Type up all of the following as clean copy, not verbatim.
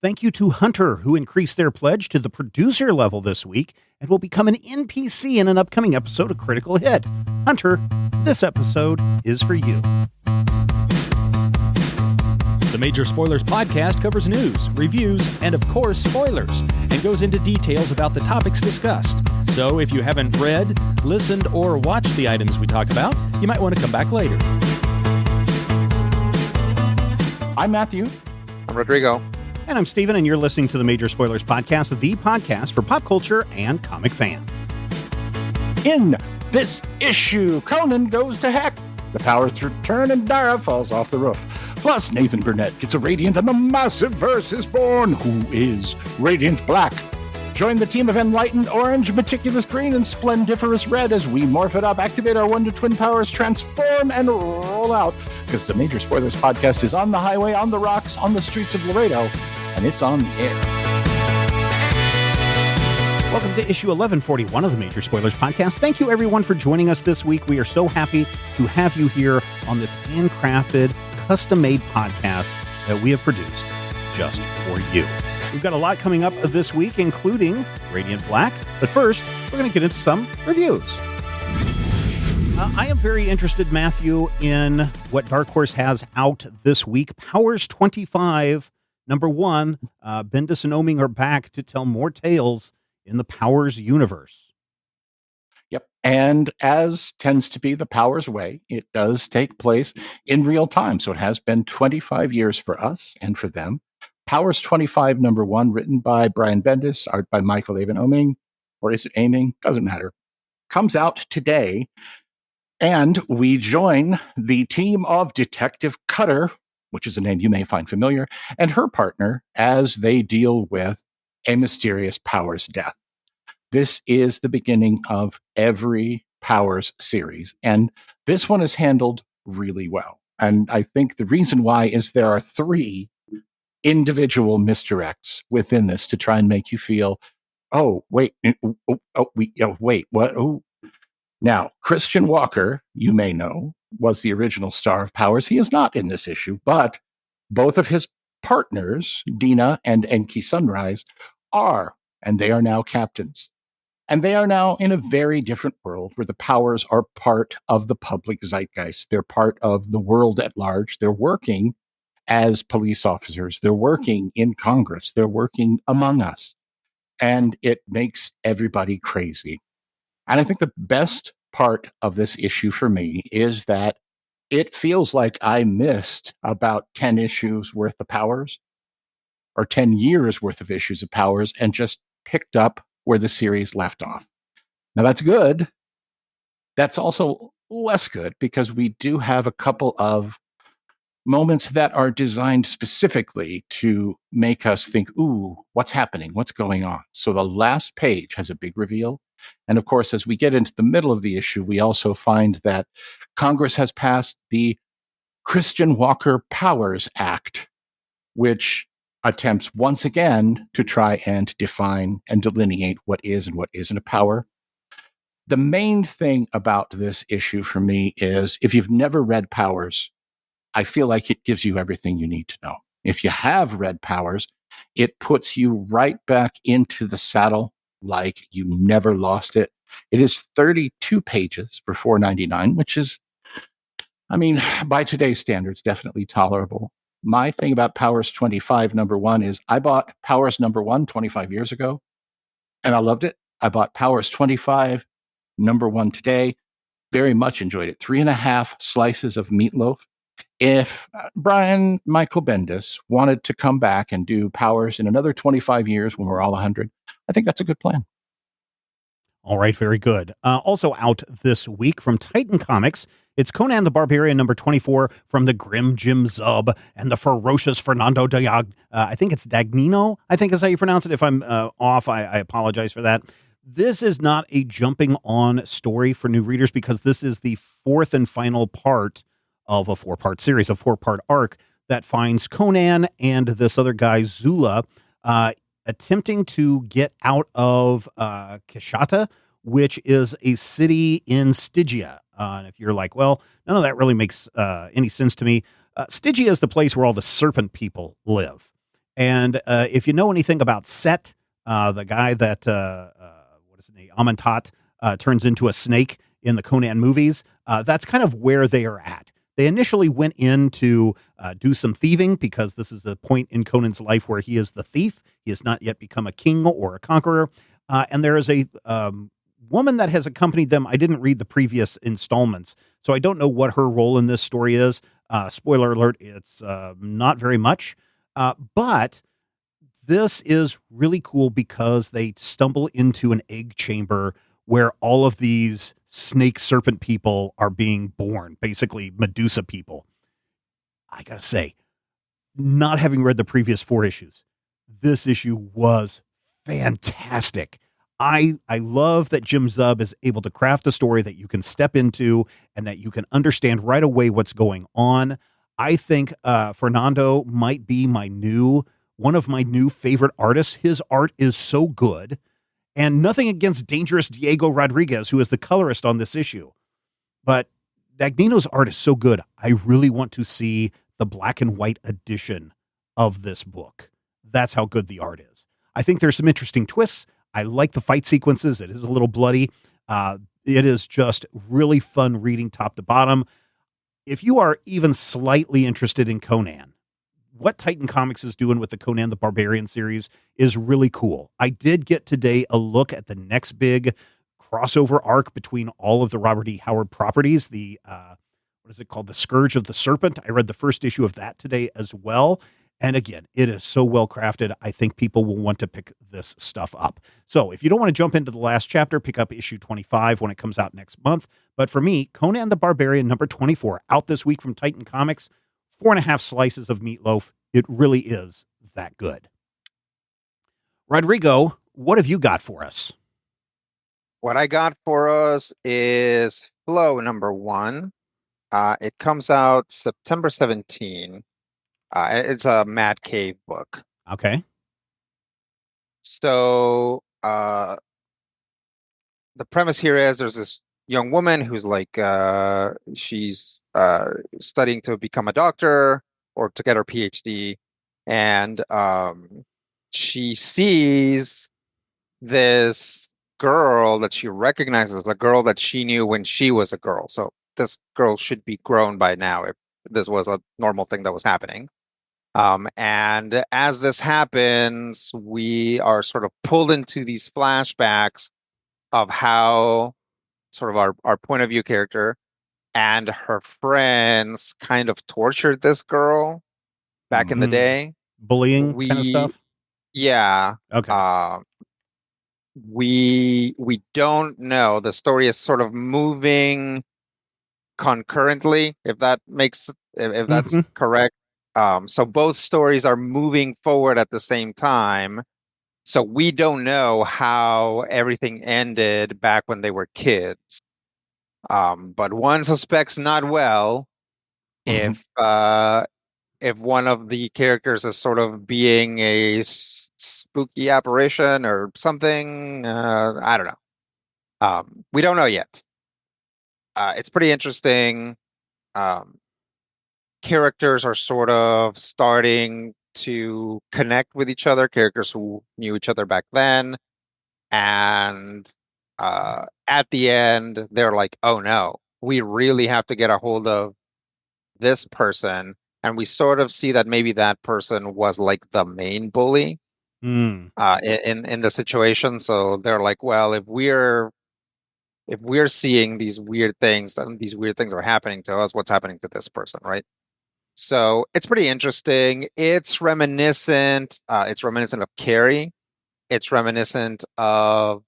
Thank you to Hunter, who increased their pledge to the producer level this week and will become an NPC in an upcoming episode of Critical Hit. Hunter, this episode is for you. The Major Spoilers podcast covers news, reviews, and of course, spoilers, and goes into details about the topics discussed. So if you haven't read, listened, or watched the items we talk about, you might want to come back later. I'm Matthew. I'm Rodrigo. And I'm Steven, and you're listening to the Major Spoilers podcast, the podcast for pop culture and comic fans. In this issue, Conan goes to heck. The powers return and Dara falls off the roof. Plus, Nathan Burnett gets a Radiant and the massive verse is born. Who is Radiant Black? Join the team of Enlightened Orange, Meticulous Green, and Splendiferous Red as we morph it up, activate our Wonder Twin powers, transform, and roll out. Because the Major Spoilers podcast is on the highway, on the rocks, on the streets of Laredo, and it's on the air. Welcome to issue 1141 of the Major Spoilers podcast. Thank you, everyone, for joining us this week. We are so happy to have you here on this handcrafted, custom-made podcast that we have produced just for you. We've got a lot coming up this week, including Radiant Black. But first, we're going to get into some reviews. I am very interested, Matthew, in what Dark Horse has out this week. Powers 25, number 1. Bendis and Oeming are back to tell more tales in the Powers universe. Yep. And as tends to be the Powers way, it does take place in real time. So it has been 25 years for us and for them. Powers 25, number 1, written by Brian Bendis, art by Micahel, Avon, Oeming, or is it Oeming? Doesn't matter. Comes out today. And we join the team of Detective Kutter, which is a name you may find familiar, and her partner as they deal with a mysterious Powers death. This is the beginning of every Powers series, and this one is handled really well. And I think the reason why is there are 3 individual misdirects within this to try and make you feel, wait, what? Oh. Now, Christian Walker, you may know, was the original star of Powers. He is not in this issue, but both of his partners, Deena and Enki Sunrise, are, and they are now captains. And they are now in a very different world where the Powers are part of the public zeitgeist. They're part of the world at large. They're working as police officers. They're working in Congress. They're working among us. And it makes everybody crazy. And I think the best part of this issue for me is that it feels like I missed about 10 issues worth of Powers, or 10 years worth of issues of Powers, and just picked up where the series left off. Now, that's good. That's also less good because we do have a couple of moments that are designed specifically to make us think, ooh, what's happening? What's going on? So the last page has a big reveal. And of course, as we get into the middle of the issue, we also find that Congress has passed the Christian Walker Powers Act, which attempts once again to try and define and delineate what is and what isn't a power. The main thing about this issue for me is if you've never read Powers, I feel like it gives you everything you need to know. If you have read Powers, it puts you right back into the saddle like you never lost it. It is 32 pages for $4.99, which is, I mean, by today's standards, definitely tolerable. My thing about Powers 25, number 1, is I bought Powers number 1 25 years ago, and I loved it. I bought Powers 25, number 1 today. Very much enjoyed it. 3.5 slices of meatloaf. If Brian Michael Bendis wanted to come back and do Powers in another 25 years when we're all 100, I think that's a good plan. All right, very good. Also out this week from Titan Comics, it's Conan the Barbarian number 24 from the grim Jim Zub and the ferocious Fernando I think it's Dagnino, I think is how you pronounce it. If I'm off, I apologize for that. This is not a jumping on story for new readers because this is the 4th and final part of a 4-part series, a 4-part arc that finds Conan and this other guy, Zula, attempting to get out of Kishata, which is a city in Stygia. And if you're like, well, none of that really makes any sense to me. Stygia is the place where all the serpent people live. And if you know anything about Set, the guy that what is his name, Amentat, turns into a snake in the Conan movies, that's kind of where they are at. They initially went in to do some thieving because this is a point in Conan's life where he is the thief. He has not yet become a king or a conqueror. And there is a woman that has accompanied them. I didn't read the previous installments, so I don't know what her role in this story is. Spoiler alert, it's not very much. But this is really cool because they stumble into an egg chamber where all of these snake serpent people are being born, basically Medusa people. I gotta say, not having read the previous 4 issues, this issue was fantastic. I love that Jim Zub is able to craft a story that you can step into and that you can understand right away what's going on. I think Fernando might be one of my new favorite artists. His art is so good. And nothing against Dangerous Diego Rodriguez, who is the colorist on this issue. But Dagnino's art is so good. I really want to see the black and white edition of this book. That's how good the art is. I think there's some interesting twists. I like the fight sequences. It is a little bloody. It is just really fun reading top to bottom. If you are even slightly interested in Conan, what Titan Comics is doing with the Conan the Barbarian series is really cool. I did get today a look at the next big crossover arc between all of the Robert E. Howard properties, the what is it called? The Scourge of the Serpent. I read the first issue of that today as well. And again, it is so well crafted. I think people will want to pick this stuff up. So if you don't want to jump into the last chapter, pick up issue 25 when it comes out next month. But for me, Conan the Barbarian number 24 out this week from Titan Comics, 4.5 slices of meatloaf. It really is that good. Rodrigo, what have you got for us? What I got for us is Flow number 1. It comes out September 17. It's a Mad Cave book. Okay. So the premise here is there's this young woman who's like she's studying to become a doctor or to get her PhD, and she sees this girl that she recognizes, a girl that she knew when she was a girl. So this girl should be grown by now if this was a normal thing that was happening. And as this happens, we are sort of pulled into these flashbacks of how sort of our point of view character and her friends kind of tortured this girl back in the day. Bullying kind of stuff? Yeah. Okay. We don't know. The story is sort of moving concurrently, if that makes if that's correct. So both stories are moving forward at the same time. So we don't know how everything ended back when they were kids. But one suspects not well if one of the characters is sort of being a spooky apparition or something. I don't know. We don't know yet. It's pretty interesting. Characters are sort of starting to connect with each other, characters who knew each other back then. And at the end, they're like, oh no, we really have to get a hold of this person. And we sort of see that maybe that person was like the main bully in the situation. So they're like, well, if we're seeing these weird things and these weird things are happening to us, what's happening to this person, right? So it's pretty interesting. It's reminiscent. It's reminiscent of Carrie. It's reminiscent of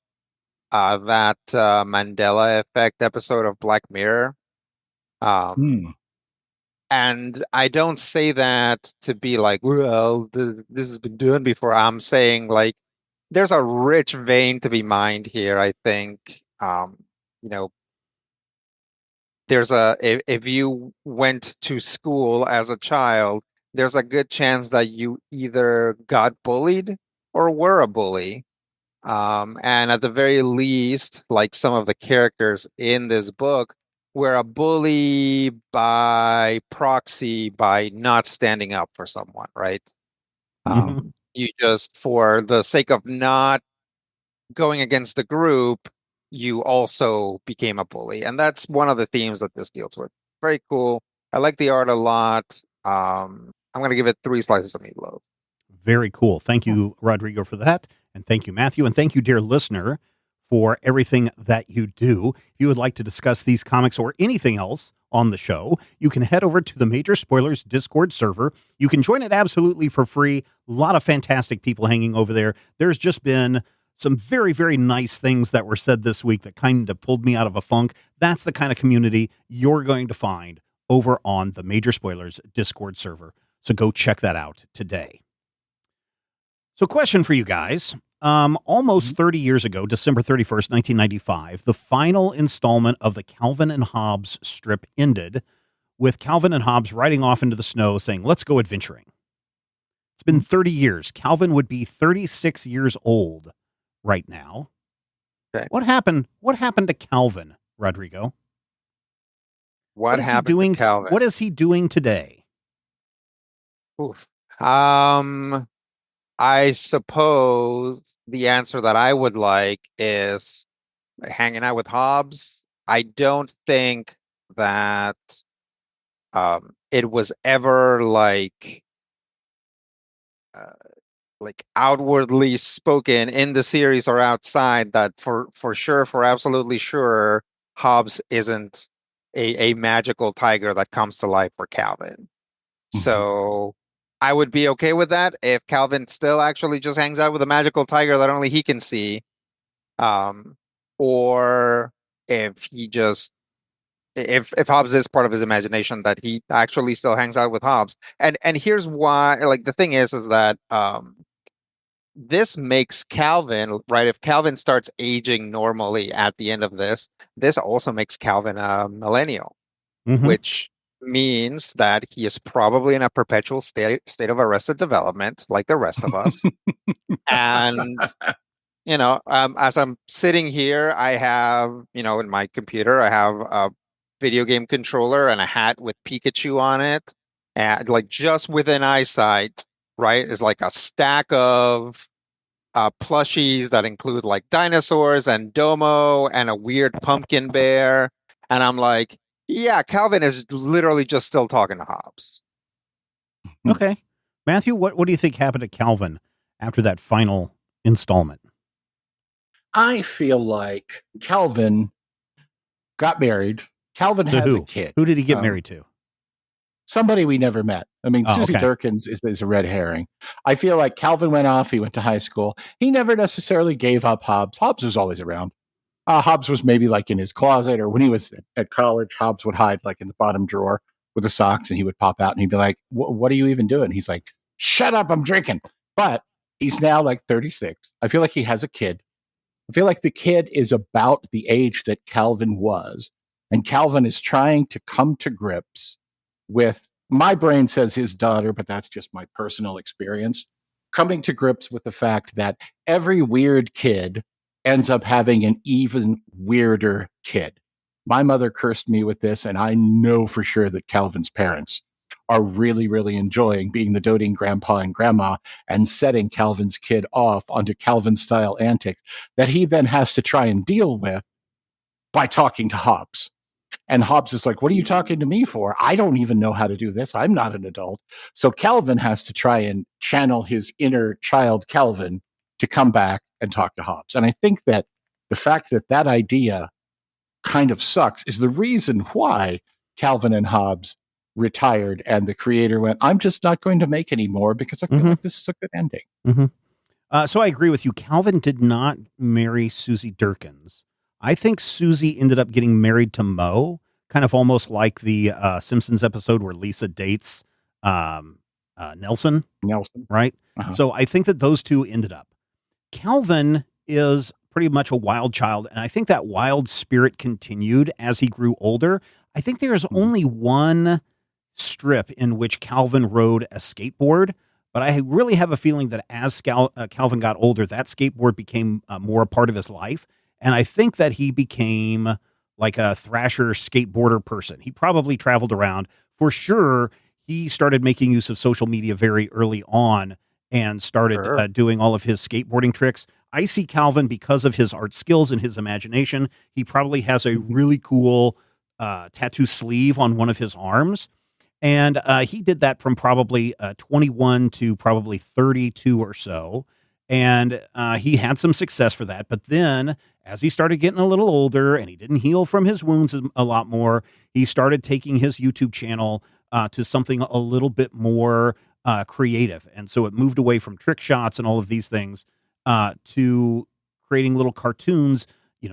that Mandela Effect episode of Black Mirror. And I don't say that to be like, well, this has been done before. I'm saying like, there's a rich vein to be mined here. I think, you know, if you went to school as a child, there's a good chance that you either got bullied or were a bully. And at the very least, like some of the characters in this book, were a bully by proxy by not standing up for someone, right? You just, for the sake of not going against the group, you also became a bully. And that's one of the themes that this deals with. Very cool. I like the art a lot. I'm going to give it 3 slices of meatloaf. Very cool. Thank you, Rodrigo, for that. And thank you, Matthew. And thank you, dear listener, for everything that you do. If you would like to discuss these comics or anything else on the show, you can head over to the Major Spoilers Discord server. You can join it absolutely for free. A lot of fantastic people hanging over there. There's just been some very, very nice things that were said this week that kind of pulled me out of a funk. That's the kind of community you're going to find over on the Major Spoilers Discord server. So go check that out today. So question for you guys. Almost 30 years ago, December 31st, 1995, the final installment of the Calvin and Hobbes strip ended with Calvin and Hobbes riding off into the snow saying, "Let's go adventuring." It's been 30 years. Calvin would be 36 years old right now. Okay. What happened to Calvin, Rodrigo? What happened to Calvin? What is he doing today? Oof. I suppose the answer that I would like is hanging out with Hobbes. I don't think that it was ever like outwardly spoken in the series or outside that for absolutely sure, Hobbes isn't a magical tiger that comes to life for Calvin. So I would be okay with that if Calvin still actually just hangs out with a magical tiger that only he can see. Or if he just, if Hobbes is part of his imagination, that he actually still hangs out with Hobbes. And here's why, like, the thing is that this makes Calvin, right? If Calvin starts aging normally at the end of this also makes Calvin a millennial, which means that he is probably in a perpetual state of arrested development, like the rest of us. And as I'm sitting here, I have, in my computer, I have a video game controller and a hat with Pikachu on it, and like just within eyesight, right, is like a stack of plushies that include like dinosaurs and Domo and a weird pumpkin bear, and I'm like, yeah, Calvin is literally just still talking to Hobbes. Okay. Matthew, what do you think happened to Calvin after that final installment? I feel like Calvin got married. Calvin has a kid. Who did he get married to? Somebody we never met. I mean, Susie okay. Durkins is a red herring. I feel like Calvin went off. He went to high school. He never necessarily gave up Hobbes. Hobbes was always around. Hobbes was maybe like in his closet, or when he was at college, Hobbes would hide like in the bottom drawer with the socks, and he would pop out and he'd be like, what are you even doing? He's like, shut up, I'm drinking. But he's now like 36. I feel like he has a kid. I feel like the kid is about the age that Calvin was. And Calvin is trying to come to grips with, my brain says his daughter, but that's just my personal experience, coming to grips with the fact that every weird kid ends up having an even weirder kid. My mother cursed me with this, and I know for sure that Calvin's parents are really, really enjoying being the doting grandpa and grandma and setting Calvin's kid off onto Calvin-style antics that he then has to try and deal with by talking to Hobbes. And Hobbes is like, what are you talking to me for? I don't even know how to do this. I'm not an adult. So Calvin has to try and channel his inner child Calvin to come back and talk to Hobbes. And I think that the fact that that idea kind of sucks is the reason why Calvin and Hobbes retired and the creator went, I'm just not going to make any more because I feel like this is a good ending. So I agree with you. Calvin did not marry Susie Durkins. I think Susie ended up getting married to Moe, kind of almost like the Simpsons episode where Lisa dates Nelson. Right? So I think that those two ended up. Calvin is pretty much a wild child, and I think that wild spirit continued as he grew older. I think there's only one strip in which Calvin rode a skateboard, but I really have a feeling that as Calvin got older, that skateboard became more a part of his life. And I think that he became like a thrasher skateboarder person. He probably traveled around. For sure, he started making use of social media very early on and started Sure. doing all of his skateboarding tricks. I see Calvin, because of his art skills and his imagination, he probably has a really cool tattoo sleeve on one of his arms. And he did that from probably 21 to probably 32 or so. And he had some success for that. But then, as he started getting a little older and he didn't heal from his wounds a lot more, he started taking his YouTube channel to something a little bit more creative. And so it moved away from trick shots and all of these things to creating little cartoons,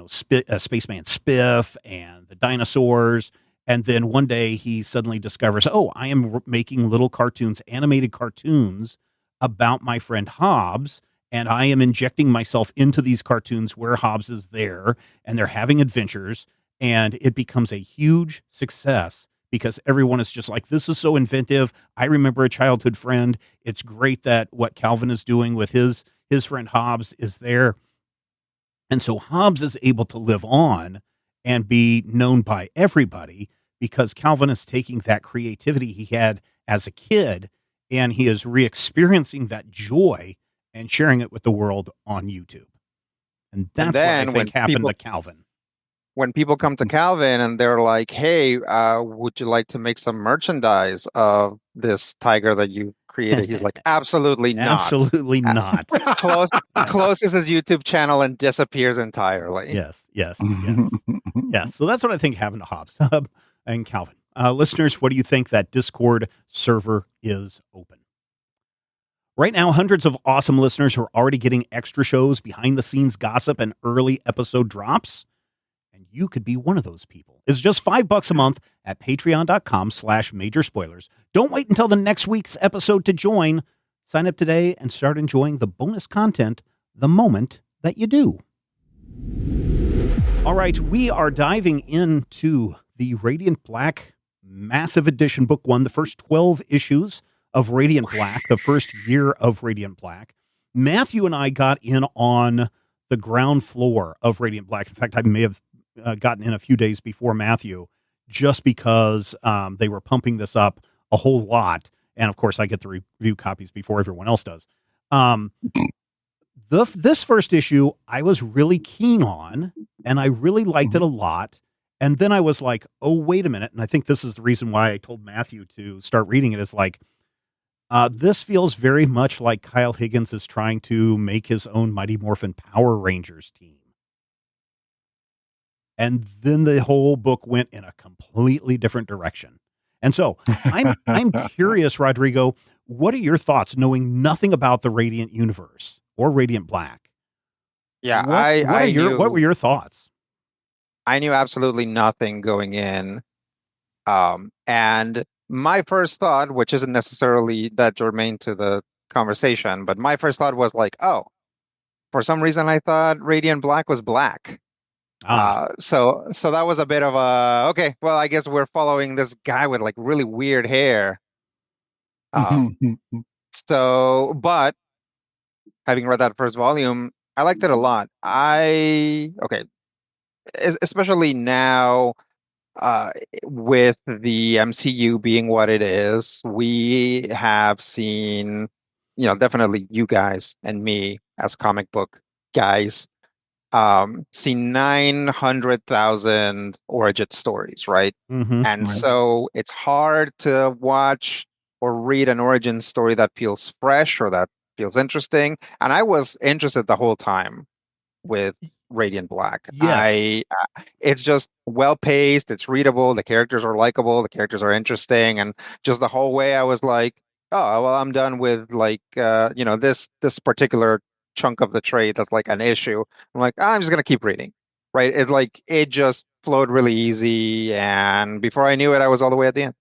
Spaceman Spiff and the dinosaurs. And then one day he suddenly discovers, oh, I am making little cartoons, animated cartoons about my friend Hobbes. And I am injecting myself into these cartoons where Hobbes is there and they're having adventures. And it becomes a huge success because everyone is just like, this is so inventive. I remember a childhood friend. It's great that what Calvin is doing with his friend Hobbes is there. And so Hobbes is able to live on and be known by everybody because Calvin is taking that creativity he had as a kid and he is re-experiencing that joy and sharing it with the world on YouTube. And that's what I think happened to Calvin. When people come to Calvin and they're like, hey, would you like to make some merchandise of this tiger that you created? He's like, absolutely not. Absolutely not. Closes his YouTube channel and disappears entirely. Yes. So that's what I think happened to Hobbes and Calvin. Listeners, what do you think? That Discord server is open. Right now, hundreds of awesome listeners are already getting extra shows, behind-the-scenes gossip, and early episode drops. And you could be one of those people. It's just $5 a month at patreon.com/major spoilers. Don't wait until the next week's episode to join. Sign up today and start enjoying the bonus content the moment that you do. All right, we are diving into the Radiant Black Massive Edition Book 1, the first 12 issues of Radiant Black, the first year of Radiant Black. Matthew and I got in on the ground floor of Radiant Black. In fact, I may have gotten in a few days before Matthew just because they were pumping this up a whole lot. And of course, I get the review copies before everyone else does. This first issue, I was really keen on, and I really liked it a lot. And then I was like, oh, wait a minute. And I think this is the reason why I told Matthew to start reading it, is like, this feels very much like Kyle Higgins is trying to make his own Mighty Morphin Power Rangers team. And then the whole book went in a completely different direction. And so I'm curious, Rodrigo, what are your thoughts knowing nothing about the Radiant universe or Radiant Black? Yeah, what were your thoughts? I knew absolutely nothing going in. And my first thought, which isn't necessarily that germane to the conversation, but my first thought was like, oh, for some reason I thought Radiant Black was black. So that was a bit of a, okay, well, I guess we're following this guy with like really weird hair. But having read that first volume, I liked it a lot. Especially now, with the MCU being what it is, we have seen, definitely you guys and me as comic book guys, seen 900,000 origin stories, right? Mm-hmm. And so it's hard to watch or read an origin story that feels fresh or that feels interesting. And I was interested the whole time with Radiant Black. Yes. It's just well paced, it's readable, the characters are likable, the characters are interesting, and just the whole way I was like, oh, well, I'm done with like this particular chunk of the trade that's like an issue. I'm like, I'm just gonna keep reading. Right? It just flowed really easy, and before I knew it, I was all the way at the end.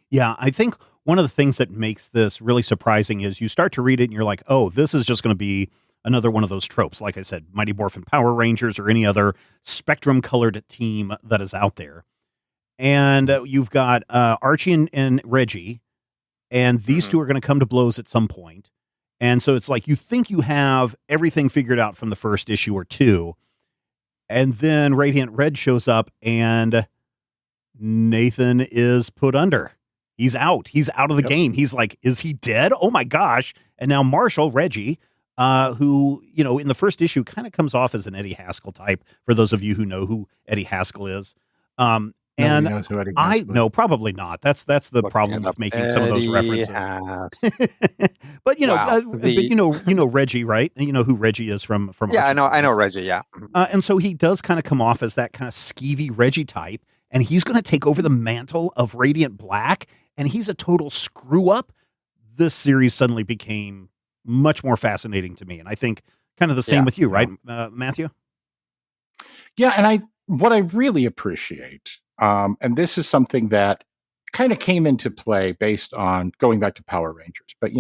Yeah, I think one of the things that makes this really surprising is you start to read it and you're like, oh, this is just going to be another one of those tropes. Like I said, Mighty Morphin Power Rangers or any other spectrum colored team that is out there. And you've got Archie and Reggie, and these two are going to come to blows at some point. And so it's like you think you have everything figured out from the first issue or two. And then Radiant Red shows up and Nathan is put under. He's out. He's out of the game. He's like, is he dead? Oh my gosh. And now Marshall, Reggie, who, in the first issue kind of comes off as an Eddie Haskell type, for those of you who know who Eddie Haskell is. Nobody knows who Eddie Haskell is. No, probably not. That's the problem with making some of those references. But Reggie, right? You know who Reggie is from Yeah, I know Reggie, yeah. And so he does kind of come off as that kind of skeevy Reggie type, and he's going to take over the mantle of Radiant Black, and he's a total screw up. This series suddenly became much more fascinating to me, and I think kind of the same with you, right, Matthew? Yeah, and what I really appreciate, and this is something that kind of came into play based on going back to Power Rangers, but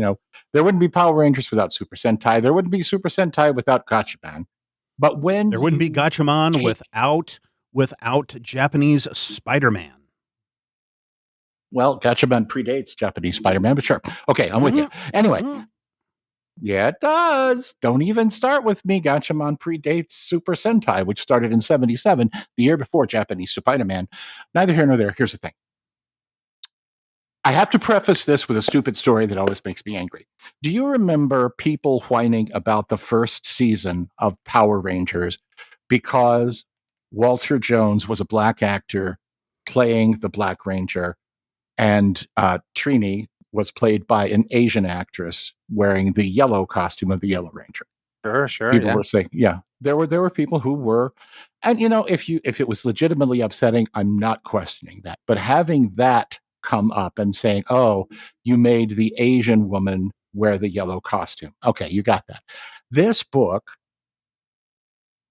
there wouldn't be Power Rangers without Super Sentai. There wouldn't be Super Sentai without Gatchaman. But there wouldn't be Gatchaman without Japanese Spider-Man. Well, Gatchaman predates Japanese Spider-Man, but sure. Okay, I'm with you. Anyway, yeah, it does. Don't even start with me. Gatchaman predates Super Sentai, which started in 1977, the year before Japanese Spider-Man. Neither here nor there. Here's the thing. I have to preface this with a stupid story that always makes me angry. Do you remember people whining about the first season of Power Rangers because Walter Jones was a black actor playing the Black Ranger, and Trini was played by an Asian actress wearing the yellow costume of the Yellow Ranger? Sure. People were saying, there were people who were, and if it was legitimately upsetting, I'm not questioning that. But having that come up and saying, oh, you made the Asian woman wear the yellow costume. Okay, you got that. This book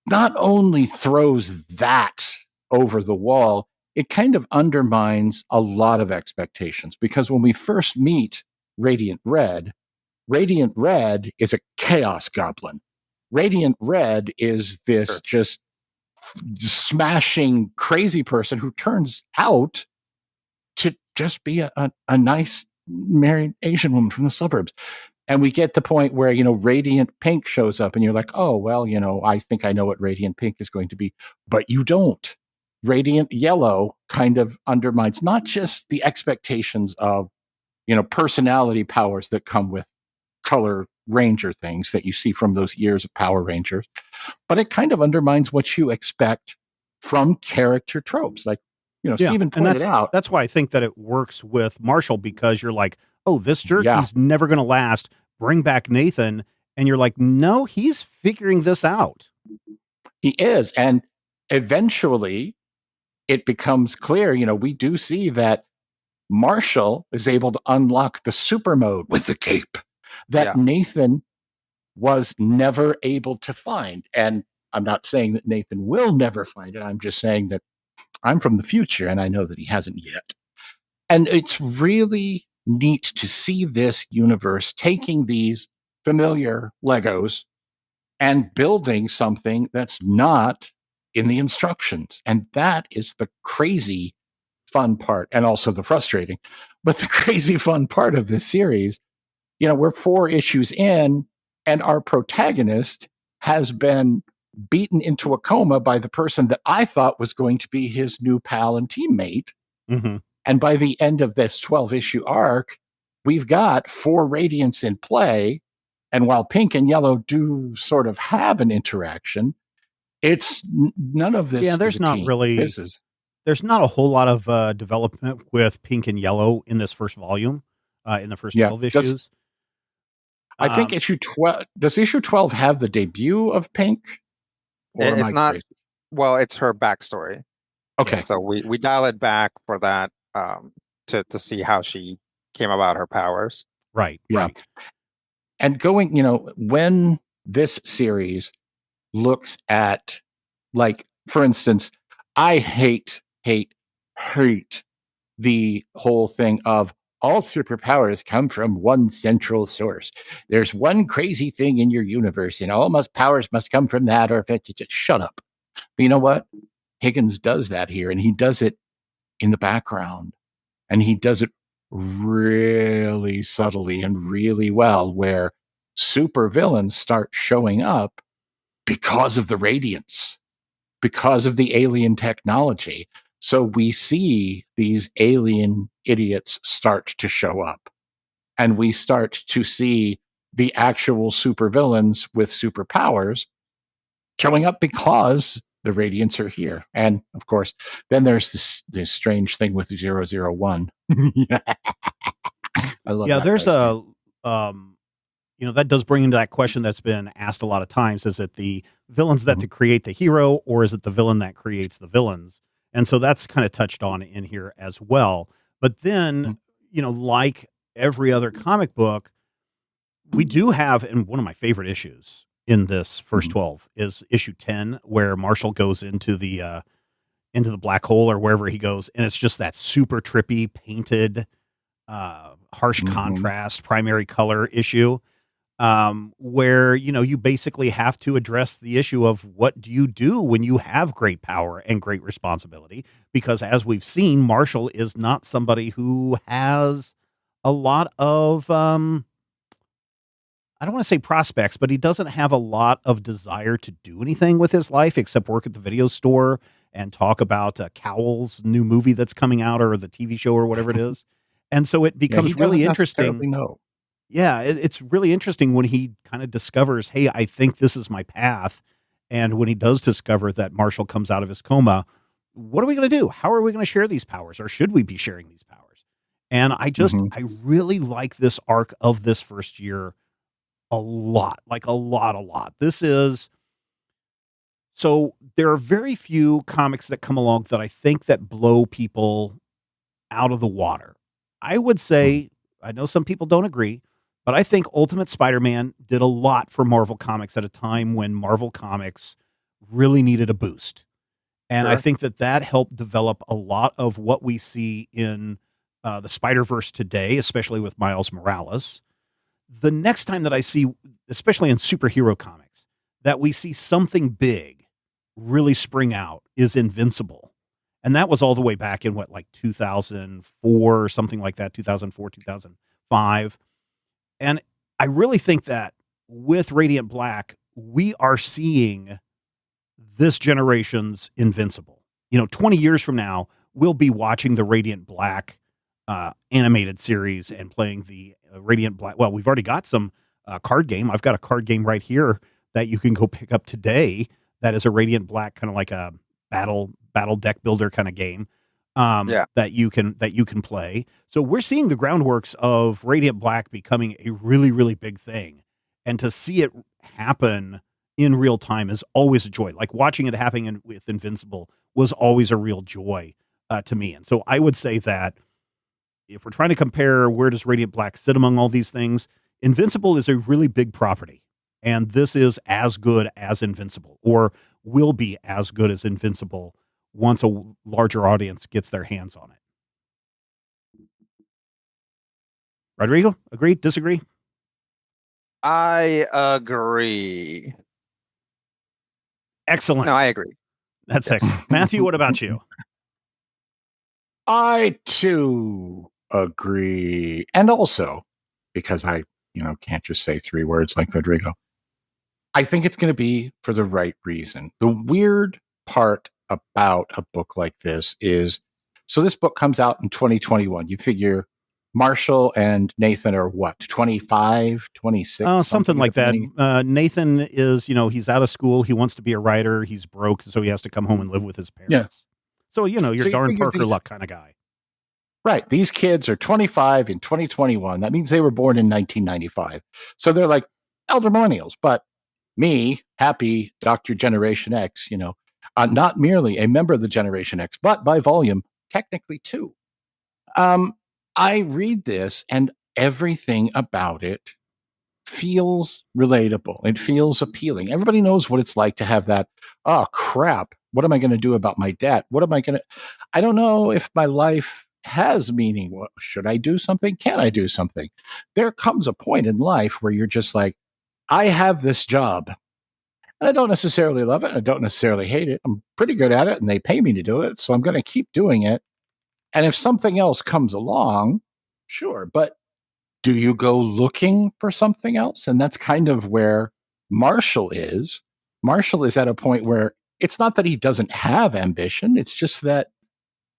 not only throws that over the wall, it kind of undermines a lot of expectations, because when we first meet Radiant Red is a chaos goblin. Radiant Red is this just smashing crazy person who turns out to just be a nice married Asian woman from the suburbs. And we get the point where, Radiant Pink shows up and you're like, oh, well, I think I know what Radiant Pink is going to be, but you don't. Radiant Yellow kind of undermines not just the expectations of, personality powers that come with color ranger things that you see from those years of Power Rangers, but it kind of undermines what you expect from character tropes. Like, Stephen pointed out. That's why I think that it works with Marshall, because you're like, oh, this jerk, he's never going to last. Bring back Nathan. And you're like, no, he's figuring this out. He is. And eventually it becomes clear, we do see that Marshall is able to unlock the super mode with the cape that Nathan was never able to find. And I'm not saying that Nathan will never find it. I'm just saying that I'm from the future and I know that he hasn't yet. And it's really neat to see this universe taking these familiar Legos and building something that's not in the instructions. And that is the crazy fun part, and also the frustrating, but the crazy fun part of this series. We're 4 issues in, and our protagonist has been beaten into a coma by the person that I thought was going to be his new pal and teammate. Mm-hmm. And by the end of this 12-issue arc, we've got 4 Radiants in play. And while Pink and Yellow do sort of have an interaction, it's none of this. Yeah, there's not really. There's not a whole lot of development with Pink and Yellow in this first volume, in the first 12 issues. I think issue 12. Does issue 12 have the debut of Pink? Or it's not. Crazy? Well, it's her backstory. Okay. So we dial it back for that to see how she came about her powers. Right. Yeah. Right. And going, when this series looks at, like, for instance, I hate the whole thing of all superpowers come from one central source. There's one crazy thing in your universe, and all powers must come from that, or if it just shut up. But you know what? Higgins does that here, and he does it in the background, and he does it really subtly and really well, where super villains start showing up because of the radiance, because of the alien technology. So we see these alien idiots start to show up, and we start to see the actual supervillains with superpowers showing up because the Radiants are here. And of course, then there's this strange thing with 001. I love Yeah, that there's guy's name. that does bring into that question that's been asked a lot of times. Is it the villains that Mhm. create the hero, or is it the villain that creates the villains? And so that's kind of touched on in here as well. But then, Mhm. like every other comic book, we do have, and one of my favorite issues in this first Mhm. 12 is issue 10, where Marshall goes into the black hole or wherever he goes, and it's just that super trippy painted harsh Mhm. contrast primary color issue, where you basically have to address the issue of what do you do when you have great power and great responsibility, because as we've seen, Marshall is not somebody who has a lot of I don't want to say prospects, but he doesn't have a lot of desire to do anything with his life except work at the video store and talk about Cowell's new movie that's coming out, or the TV show, or whatever it is. And so it Yeah, he becomes doesn't really interesting. necessarily know. Yeah, it's really interesting when he kind of discovers, hey, I think this is my path. And when he does discover that Marshall comes out of his coma, what are we going to do? How are we going to share these powers, or should we be sharing these powers? And Mhm. I really like this arc of this first year a lot, like a lot, a lot. This is so there are very few comics that come along that I think that blow people out of the water. I would Mhm. say, I know some people don't agree, but I think Ultimate Spider-Man did a lot for Marvel Comics at a time when Marvel Comics really needed a boost. And I Sure. think that that helped develop a lot of what we see in the Spider-Verse today, especially with Miles Morales. The next time that I see, especially in superhero comics, that we see something big really spring out is Invincible. And that was all the way back in what, like 2004 or something like that, 2004, 2005. And I really think that with Radiant Black, we are seeing this generation's Invincible. 20 years from now, we'll be watching the Radiant Black animated series and playing the Radiant Black. Well, we've already got some card game. I've got a card game right here that you can go pick up today. That is a Radiant Black, kind of like a battle deck builder kind of game, Yeah. that you can play. So we're seeing the groundworks of Radiant Black becoming a really, really big thing, and to see it happen in real time is always a joy. Like watching it happening with Invincible was always a real joy to me. And so I would say that if we're trying to compare where does Radiant Black sit among all these things, Invincible is a really big property. And this is as good as Invincible, or will be as good as Invincible once a larger audience gets their hands on it. Rodrigo, agree? Disagree? I agree. No, Excellent. I agree. That's Yes. excellent. Matthew, what about you? I too agree. And also, because I, can't just say three words like Rodrigo, I think it's going to be for the right reason. The weird part about a book like this is, so this book comes out in 2021. You figure Marshall and Nathan are what, 25, 26, Something something like that. when Nathan is, he's out of school. He wants to be a writer. He's broke, so he has to come home and live with his yeah. parents. So, your So you darn figure Parker these, Luck kind of guy. right, these kids are 25 in 2021. That means they were born in 1995. So they're like elder millennials. But me, happy Dr. Generation X, not merely a member of the Generation X, but by volume, technically too. Um, I read this and everything about it feels relatable. It feels appealing. Everybody knows what it's like to have that, oh crap, what am I going to do about my debt? What am I going to, I don't know if my life has meaning. What, should I do something? Can I do something? There comes a point in life where you're just like, I have this job. And I don't necessarily love it. I don't necessarily hate it. I'm pretty good at it and they pay me to do it. So I'm going to keep doing it. And if something else comes along, sure. But do you go looking for something else? And that's kind of where Marshall is. Marshall is at a point where it's not that he doesn't have ambition. It's just that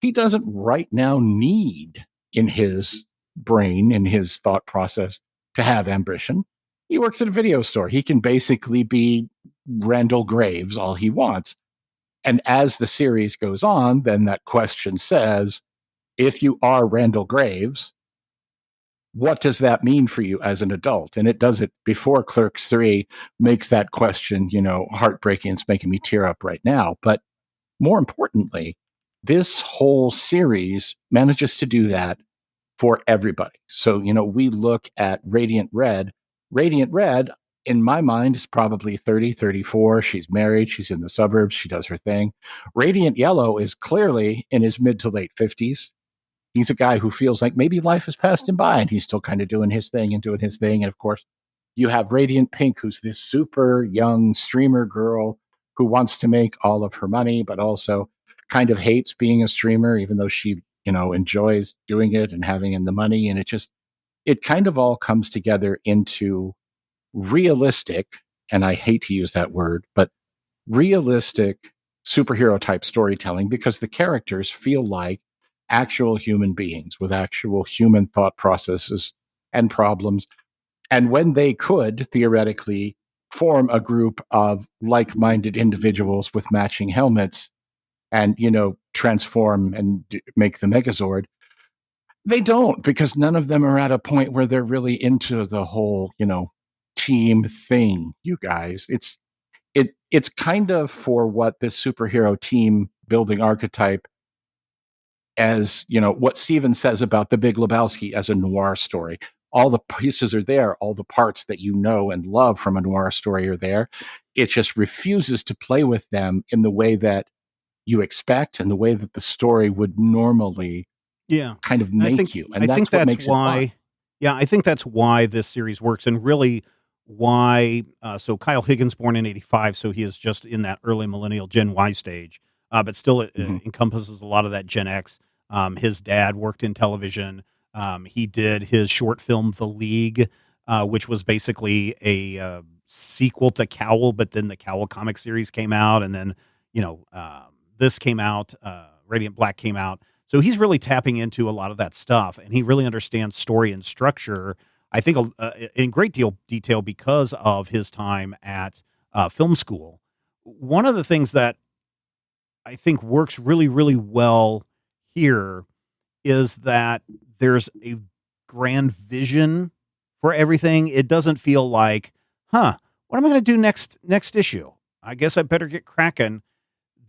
he doesn't right now need in his brain, in his thought process, to have ambition. He works at a video store. He can basically be Randall Graves all he wants. And as the series goes on, then that question says, if you are Randall Graves, what does that mean for you as an adult? And it does it before Clerks 3 makes that question, heartbreaking. It's making me tear up right now. But more importantly, this whole series manages to do that for everybody. So, we look at Radiant Red. Radiant Red, in my mind, is probably 30, 34. She's married. She's in the suburbs. She does her thing. Radiant Yellow is clearly in his mid to late 50s. He's a guy who feels like maybe life has passed him by and he's still kind of doing his thing and doing his thing. And of course, you have Radiant Pink, who's this super young streamer girl who wants to make all of her money, but also kind of hates being a streamer, even though she, enjoys doing it and having in the money. And it kind of all comes together into realistic, and I hate to use that word, but realistic superhero type storytelling because the characters feel like actual human beings with actual human thought processes and problems. And when they could theoretically form a group of like minded individuals with matching helmets and, transform and make the Megazord, they don't because none of them are at a point where they're really into the whole, team thing, you guys. It's kind of for what this superhero team building archetype as, what Steven says about The Big Lebowski as a noir story. All the pieces are there, all the parts that you know and love from a noir story are there. It just refuses to play with them in the way that you expect and the way that the story would normally kind of make you. And that's what makes it fun. Yeah, I think that's why this series works, and really why. So Kyle Higgins born in '85, so he is just in that early millennial Gen Y stage, but still it encompasses a lot of that Gen X. His dad worked in television. He did his short film The League, which was basically a sequel to Cowl, but then the Cowl comic series came out, and then this came out. Radiant Black came out. So he's really tapping into a lot of that stuff, and he really understands story and structure, I think, in great detail because of his time at film school. One of the things that I think works really, really well here is that there's a grand vision for everything. It doesn't feel like, what am I going to do next issue? I guess I better get cracking.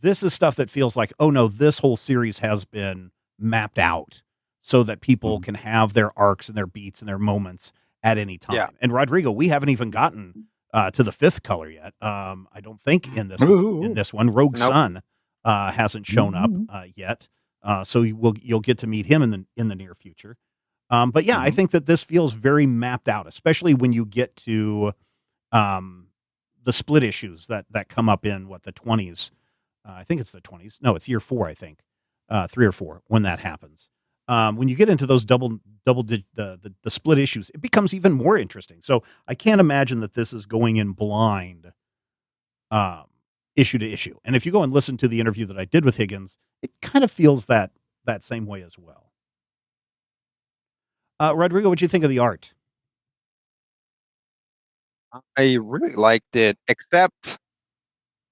This is stuff that feels like, oh no, this whole series has been mapped out so that people can have their arcs and their beats and their moments at any time. Yeah. And Rodrigo, we haven't even gotten to the fifth color yet. I don't think in this one, Rogue Sun hasn't shown up yet. So you'll get to meet him in the near future. But yeah, I think that this feels very mapped out, especially when you get to the split issues that come up in the 20s. I think it's the 20s. No, it's year 4, I think. 3 or 4 when that happens. When you get into those the split issues, it becomes even more interesting. So I can't imagine that this is going in blind issue to issue. And if you go and listen to the interview that I did with Higgins, it kind of feels that same way as well. Rodrigo, what do you think of the art? I really liked it, except,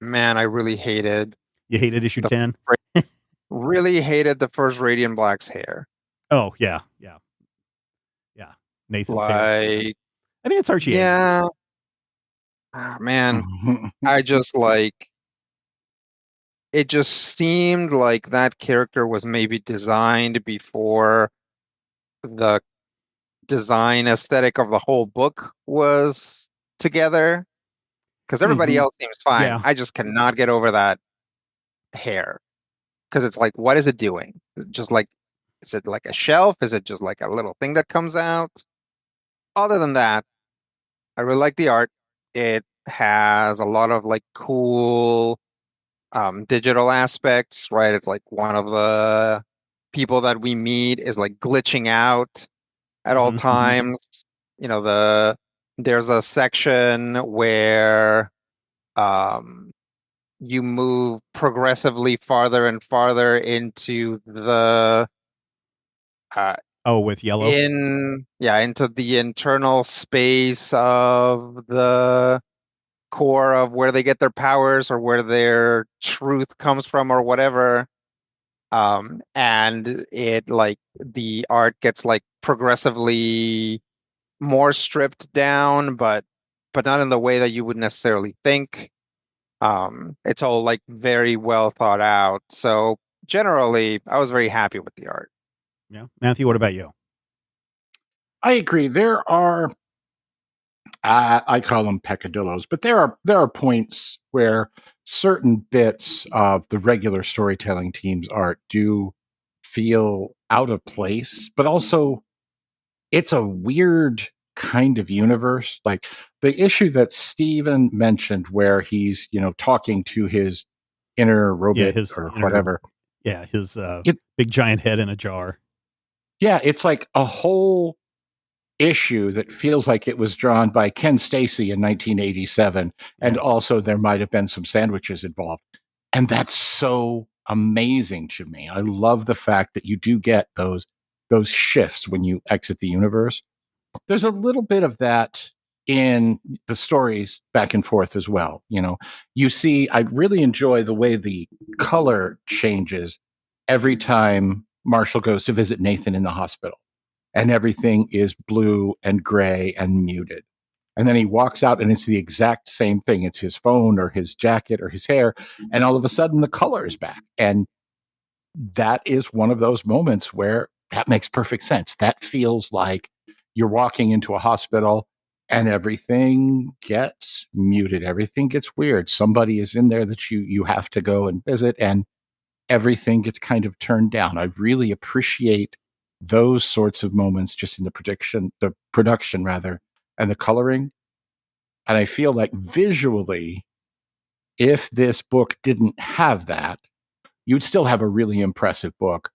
man, I really hated. You hated issue 10? Really hated the first Radiant Black's hair. Oh, yeah. Nathan's hair. I mean, it's Archie. Yeah. Man, I just it just seemed like that character was maybe designed before the design aesthetic of the whole book was together. Because everybody else seems fine. Yeah. I just cannot get over that hair. Because it's like, what is it doing? Just like, is it like a shelf? Is it just like a little thing that comes out? Other than that, I really like the art. It has a lot of cool digital aspects, right? It's like one of the people that we meet is glitching out at all times. There's a section where you move progressively farther and farther into the with yellow. into the internal space of the core of where they get their powers or where their truth comes from or whatever. And it like the art gets like progressively more stripped down, but not in the way that you would necessarily think. It's all like very well thought out. So generally, I was very happy with the art. Yeah. Matthew, what about you? I agree. There are, I call them peccadillos, but there are points where certain bits of the regular storytelling team's art do feel out of place, but also it's a weird kind of universe. Like the issue that Steven mentioned where he's, talking to his inner robot his or inner- whatever. his big giant head in a jar. Yeah, it's like a whole issue that feels like it was drawn by Ken Stacy in 1987. And also there might have been some sandwiches involved. And that's so amazing to me. I love the fact that you do get those shifts when you exit the universe. There's a little bit of that in the stories back and forth as well. You see, I really enjoy the way the color changes every time Marshall goes to visit Nathan in the hospital, and everything is blue and gray and muted. And then he walks out and it's the exact same thing. It's his phone or his jacket or his hair. And all of a sudden the color is back. And that is one of those moments where that makes perfect sense. That feels like you're walking into a hospital and everything gets muted. Everything gets weird. Somebody is in there that you have to go and visit, and everything gets kind of turned down. I really appreciate those sorts of moments just in the production rather, and the coloring. And I feel like visually, if this book didn't have that, you'd still have a really impressive book.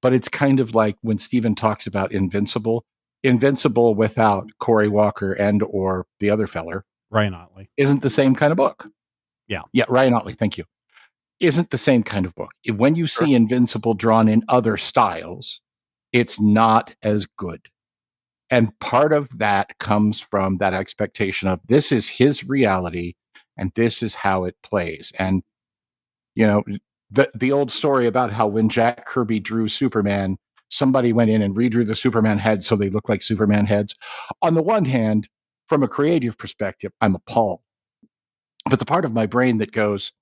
But it's kind of like when Stephen talks about Invincible without Corey Walker and or the other feller, Ryan Otley, isn't the same kind of book. Yeah, Ryan Otley, thank you. Isn't the same kind of book. When you see Invincible drawn in other styles, it's not as good. And part of that comes from that expectation of this is his reality and this is how it plays. And, the old story about how when Jack Kirby drew Superman, somebody went in and redrew the Superman heads so they look like Superman heads. On the one hand, from a creative perspective, I'm appalled. But the part of my brain that goes,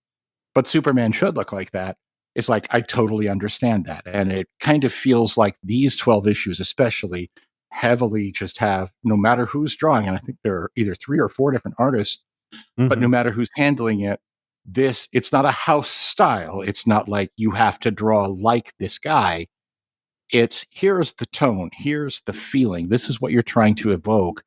but Superman should look like that, is like, I totally understand that. And it kind of feels like these 12 issues, especially, heavily just have, no matter who's drawing, and I think there are either 3 or 4 different artists, but no matter who's handling it, it's not a house style. It's not like you have to draw like this guy. It's here's the tone, here's the feeling, this is what you're trying to evoke.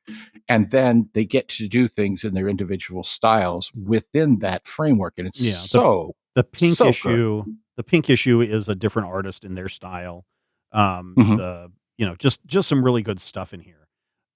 And then they get to do things in their individual styles within that framework. And it's the pink so issue. good. The pink issue is a different artist in their style. Just some really good stuff in here.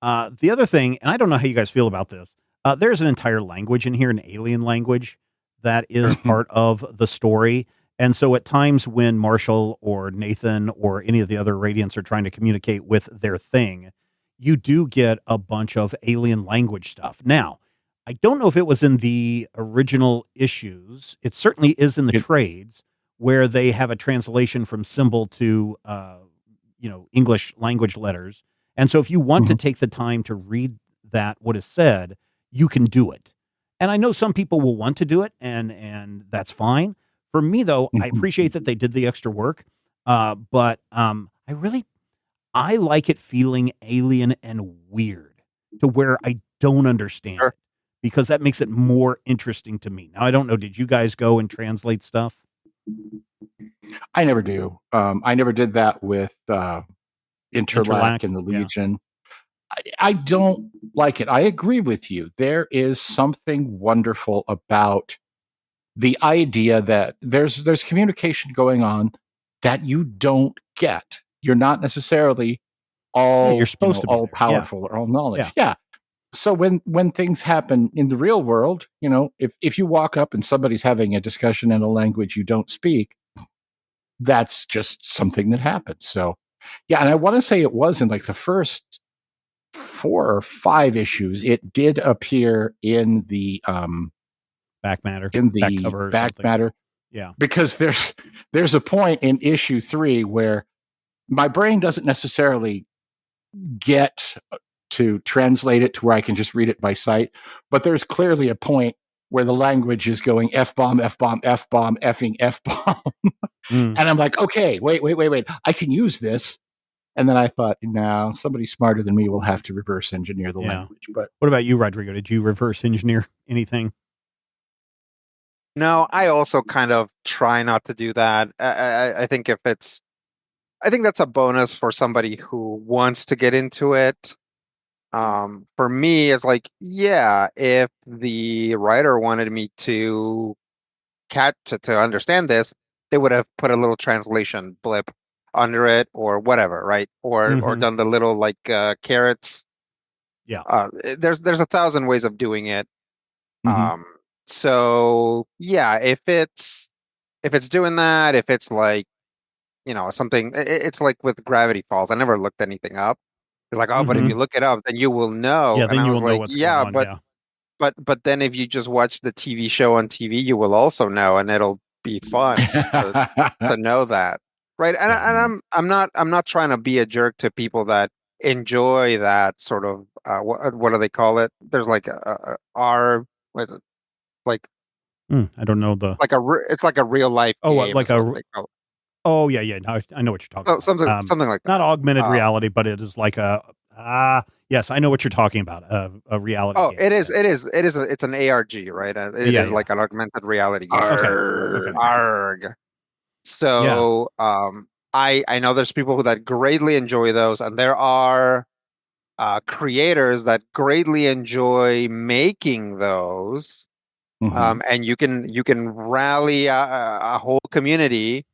The other thing, and I don't know how you guys feel about this, there's an entire language in here, an alien language that is part of the story. And so at times when Marshall or Nathan or any of the other Radiants are trying to communicate with their thing, you do get a bunch of alien language stuff. Now, I don't know if it was in the original issues. It certainly is in the trades where they have a translation from symbol to, English language letters. And so if you want to take the time to read what is said, you can do it. And I know some people will want to do it, and that's fine. For me, though, I appreciate that they did the extra work, but I like it feeling alien and weird to where I don't understand it, because that makes it more interesting to me. Now, I don't know, did you guys go and translate stuff? I never do. I never did that with Interlac and the Legion. I don't like it. I agree with you. There is something wonderful about the idea that there's communication going on that you don't get. You're not necessarily all you're supposed to be all there. powerful or all knowledge. Yeah. So when things happen in the real world, if you walk up and somebody's having a discussion in a language you don't speak, that's just something that happens. So, yeah, and I want to say it was in like the first 4 or 5 issues, it did appear in the Back matter, back back cover or something. matter. Yeah. Because there's a point in issue 3 where my brain doesn't necessarily get to translate it to where I can just read it by sight, but there's clearly a point where the language is going F-bomb, F-bomb, F-bomb, effing F-bomb. Mm. And I'm like, okay, wait. I can use this. And then I thought, no, somebody smarter than me will have to reverse engineer the language. But what about you, Rodrigo? Did you reverse engineer anything? No, I also kind of try not to do that. I think I think that's a bonus for somebody who wants to get into it. For me, it's like, yeah, if the writer wanted me to to understand this, they would have put a little translation blip under it or whatever, right? Or done the little like carrots. Yeah. There's 1,000 ways of doing it. Mhm. So yeah, if it's doing that, if it's like, something, it's like with Gravity Falls. I never looked anything up. It's like, oh, but if you look it up, then you will know. Yeah, And then I you was will know like, what's going yeah, on. Yeah. but then if you just watch the TV show on TV, you will also know, and it'll be fun to know that, right? And, Yeah. and I'm not trying to be a jerk to people that enjoy that sort of what do they call it? There's like a R, what is it? Like I don't know the. it's like a real life Oh, game like is what a. they call it. Oh, yeah. No, I know what you're talking So about. something like Not that. augmented reality, but it is like a. Yes, I know what you're talking about. A reality Oh, game. it's an ARG, right? It is like an augmented reality game. Okay. Arg. So, I know there's people that greatly enjoy those, and there are creators that greatly enjoy making those. And you can rally a whole community,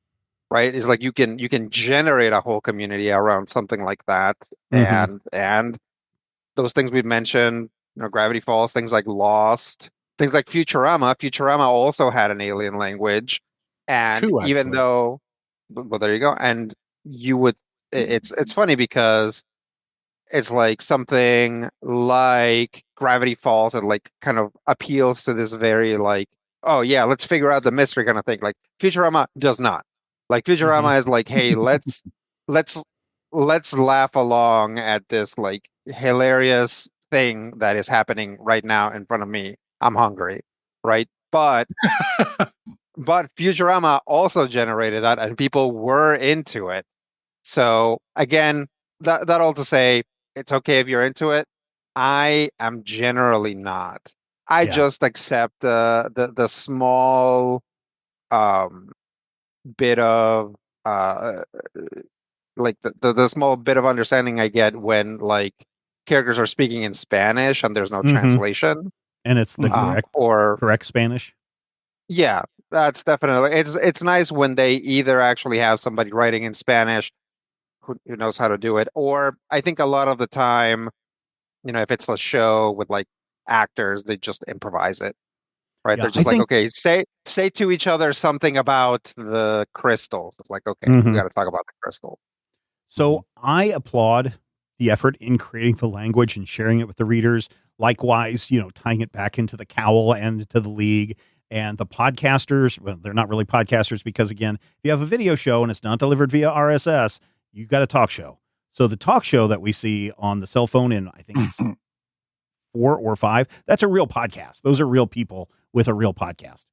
right? It's like you can generate a whole community around something like that, and those things we've mentioned, Gravity Falls, things like Lost, things like Futurama. Futurama also had an alien language, and 2 even actually. though, well, there you go. And you would, it's funny because it's like something like Gravity Falls and like kind of appeals to this very like, oh yeah, let's figure out the mystery kind of thing. Like Futurama does not. Like Futurama is like, hey, let's let's laugh along at this like hilarious thing that is happening right now in front of me. I'm hungry, right? But Futurama also generated that and people were into it. So again, that all to say, it's okay if you're into it. I am generally not. I Yeah. just accept the small um bit of like the small bit of understanding I get when like characters are speaking in Spanish and there's no translation. And it's the Or correct Spanish. yeah, that's definitely it's nice when they either actually have somebody writing in Spanish who knows how to do it. Or I think a lot of the time, if it's a show with like actors, they just improvise it, right? Yeah, They're just like, okay, say to each other something about the crystals. It's like, okay, we got to talk about the crystal. So I applaud the effort in creating the language and sharing it with the readers. Likewise, tying it back into the Cowl and to the League and the podcasters. Well, they're not really podcasters because, again, if you have a video show and it's not delivered via RSS, you've got a talk show. So the talk show that we see on the cell phone in, I think it's 4 or 5, that's a real podcast. Those are real people with a real podcast.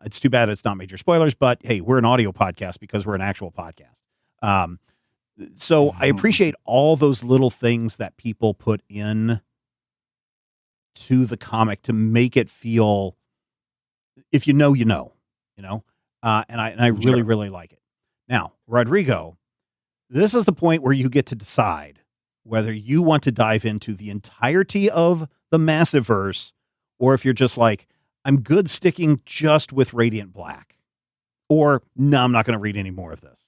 It's too bad it's not major spoilers, but hey, we're an audio podcast because we're an actual podcast. So I appreciate all those little things that people put in to the comic to make it feel, if you know, and I really, really like it. Now, Rodrigo, this is the point where you get to decide whether you want to dive into the entirety of the Massiverse or if you're just like, I'm good sticking just with Radiant Black, or no, I'm not going to read any more of this.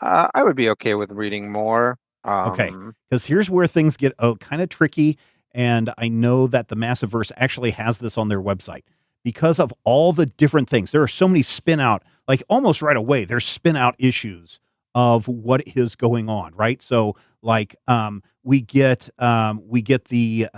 I would be okay with reading more. Okay, because here's where things get kind of tricky, and I know that the Massiveverse actually has this on their website because of all the different things. There are so many spin out, like almost right away, there's spin out issues of what is going on, right? So, like, we get the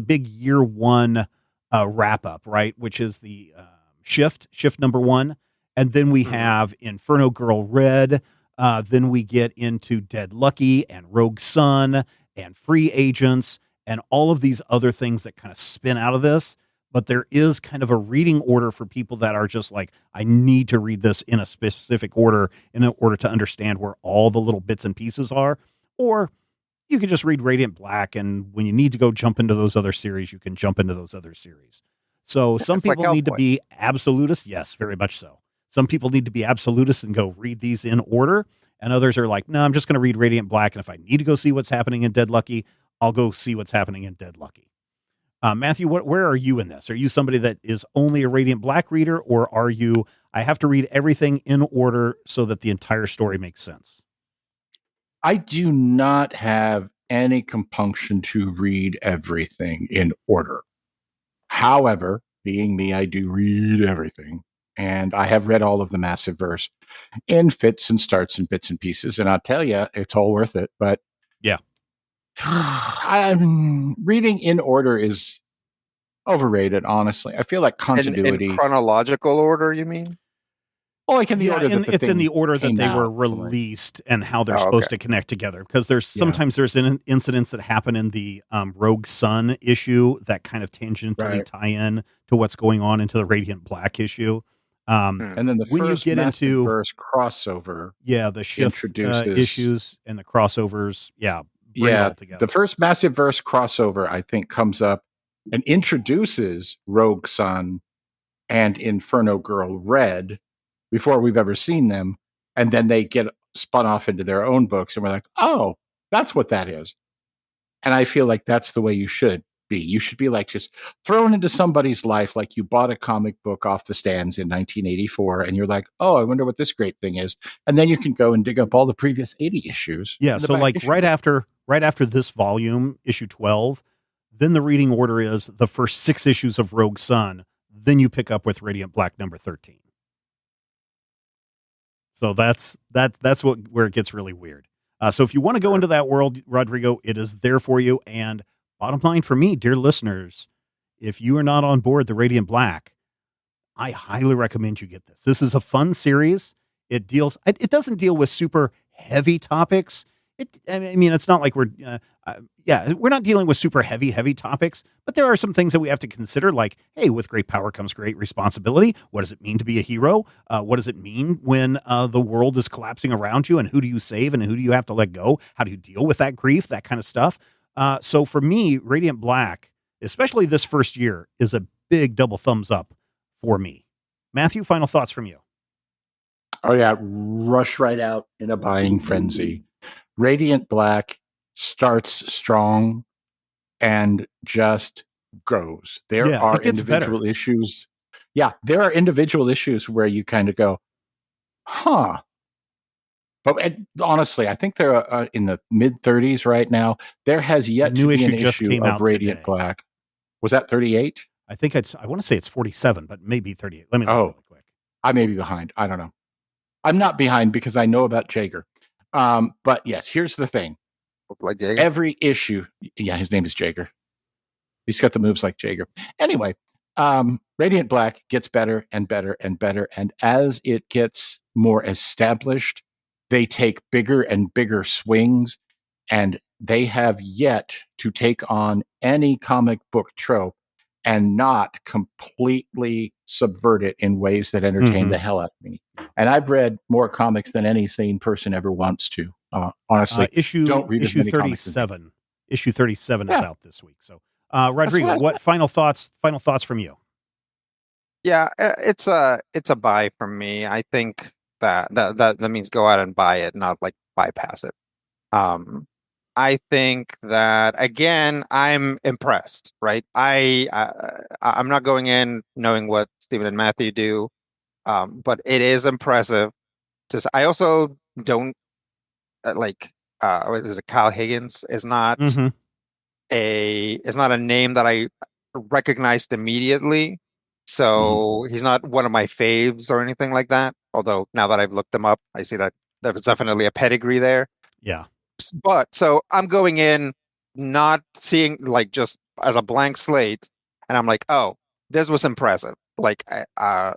big year one wrap up, right, which is the shift number one, and then we have Inferno Girl Red. Then we get into Dead Lucky and Rogue Sun and Free Agents and all of these other things that kind of spin out of this. But there is kind of a reading order for people that are just like, I need to read this in a specific order in order to understand where all the little bits and pieces are. Or you can just read Radiant Black, and when you need to go jump into those other series, you can jump into those other series. So some It's like people need to Hellboy. be absolutists. Yes, very much so. Some people need to be absolutists and go read these in order. And others are like, no, I'm just going to read Radiant Black. And if I need to go see what's happening in Dead Lucky, I'll go see what's happening in Dead Lucky. Matthew, where are you in this? Are you somebody that is only a Radiant Black reader, or are you, I have to read everything in order so that the entire story makes sense? I do not have any compunction to read everything in order. However, being me, I do read everything. And I have read all of the Massiveverse in fits and starts and bits and pieces. And I'll tell you, it's all worth it. But Yeah. Reading in order is overrated, honestly. I feel like In continuity. chronological order, you mean? Well, like in the Yeah, order that the it's in the thing order that came they were out, released and how they're Oh, supposed okay. to connect together. Because there's Yeah. sometimes there's incidents that happen in the Rogue Sun issue that kind of tangentially Right. tie in to what's going on into the Radiant Black issue. And then the when you first get into Massiveverse crossover the shift introduces issues and the crossovers, bring it all together. the first Massiveverse crossover, I think, comes up and introduces Rogue Sun and Inferno Girl Red before we've ever seen them. And then they get spun off into their own books, and we're like, oh, that's what that is. And I feel like that's the way you should be. You should be like just thrown into somebody's life like you bought a comic book off the stands in 1984, and you're like, oh, I wonder what this great thing is. And then you can go and dig up all the previous 80 issues. Yeah, in the so back like issue right book. after this volume, issue 12, then the reading order is the first 6 issues of Rogue Sun, then you pick up with Radiant Black number 13. So that's where it gets really weird. So if you want to go into that world, Rodrigo, it is there for you. And bottom line for me, dear listeners, if you are not on board the Radiant Black, I highly recommend you get this. This is a fun series. It doesn't deal with super heavy topics. I mean, it's not like we're not dealing with super heavy topics, but there are some things that we have to consider, like, hey, with great power comes great responsibility. What does it mean to be a hero? What does it mean when the world is collapsing around you, and who do you save and who do you have to let go? How do you deal with that grief, that kind of stuff? So for me, Radiant Black, especially this first year, is a big double thumbs up for me. Matthew, final thoughts from you. Oh, yeah. Rush right out in a buying frenzy. Radiant Black starts strong and just goes. There are it gets individual better. issues. Yeah, there are individual issues where you kind of go, huh. But honestly, I think they're in the mid 30s right now. There has yet new to be an issue just issue came of out Radiant today. Black. Was that 38? I think I want to say it's 47, but maybe 38. Let me look really quick. I may be behind. I don't know. I'm not behind because I know about Jaeger. But yes, here's the thing. Like Jaeger? Every issue, yeah, his name is Jaeger. He's got the moves like Jaeger. Anyway, Radiant Black gets better and better and better. And as it gets more established, they take bigger and bigger swings. And they have yet to take on any comic book trope and not completely subvert it in ways that entertain the hell out of me. And I've read more comics than any sane person ever wants to. Honestly, don't read as many comics as me. 37. Issue 37 is out this week. So, Rodrigo, what final thoughts from you? Yeah, it's a buy from me. I think that means go out and buy it, not like bypass it. I think that, again, I'm impressed, right? I'm not going in knowing what Stephen and Matthew do, but it is impressive. I also don't what is it, Kyle Higgins is not Mm-hmm. a name that I recognized immediately. So he's not one of my faves or anything like that. Although now that I've looked him up, I see that there's definitely a pedigree there. Yeah. But so I'm going in not seeing like just as a blank slate, and I'm like, oh, this was impressive. Like a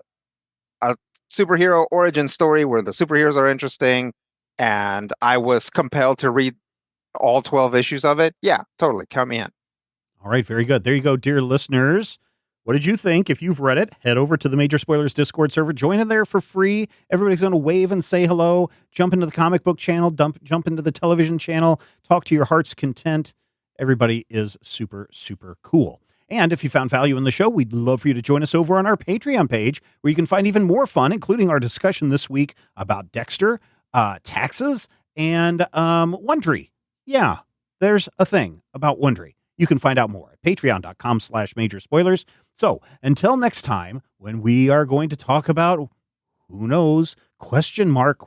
superhero origin story where the superheroes are interesting, and I was compelled to read all 12 issues of it. Yeah, totally. Count me in. All right, very good. There you go, dear listeners. What did you think? If you've read it, head over to the Major Spoilers Discord server. Join in there for free. Everybody's going to wave and say hello. Jump into the comic book channel. Jump into the television channel. Talk to your heart's content. Everybody is super, super cool. And if you found value in the show, we'd love for you to join us over on our Patreon page, where you can find even more fun, including our discussion this week about Dexter, taxes, and Wondery. Yeah, there's a thing about Wondery. You can find out more at patreon.com/major spoilers. So until next time, when we are going to talk about, who knows, question mark.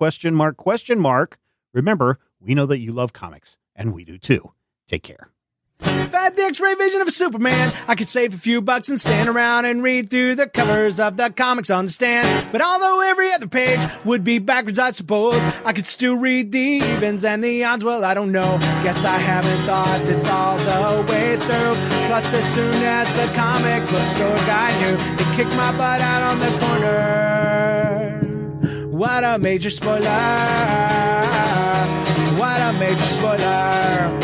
Remember, we know that you love comics, and we do too. Take care. If I had the X-ray vision of a Superman, I could save a few bucks and stand around and read through the covers of the comics on the stand. But although every other page would be backwards, I suppose I could still read the evens and the odds. Well, I don't know. Guess I haven't thought this all the way through. Plus, as soon as the comic book store guy knew, he kicked my butt out on the corner. What a major spoiler! What a major spoiler!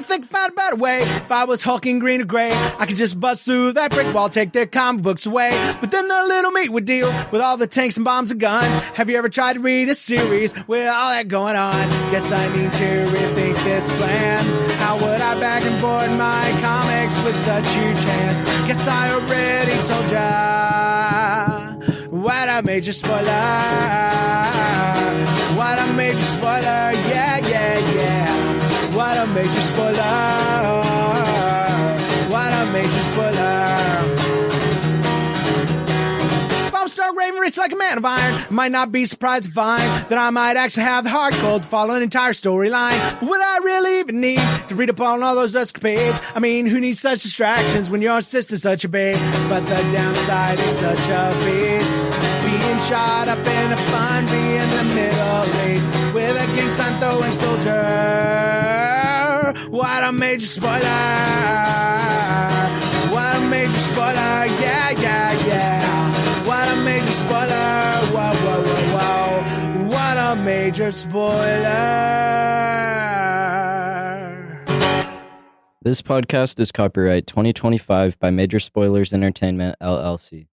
Think about a better way. If I was hulking green or gray, I could just bust through that brick wall, take their comic books away. But then the little meat would deal with all the tanks and bombs and guns. Have you ever tried to read a series with all that going on? Guess I need to rethink this plan. How would I back and board my comics with such huge hands? Guess I already told ya. What a major spoiler. What a major spoiler. Yeah. What a major spoiler. What a major spoiler. If I'm stark raving rich like a man of iron, I might not be surprised to find that I might actually have the heart cold to follow an entire storyline. But would I really even need to read up on all those escapades? I mean, who needs such distractions when your sister's such a babe? But the downside is such a beast. Being shot up in a fun, be in the Middle East with a gang sign throwing soldier. What a major spoiler. What a major spoiler. Yeah. What a major spoiler. Whoa. What a major spoiler. This podcast is copyright 2025 by Major Spoilers Entertainment, LLC.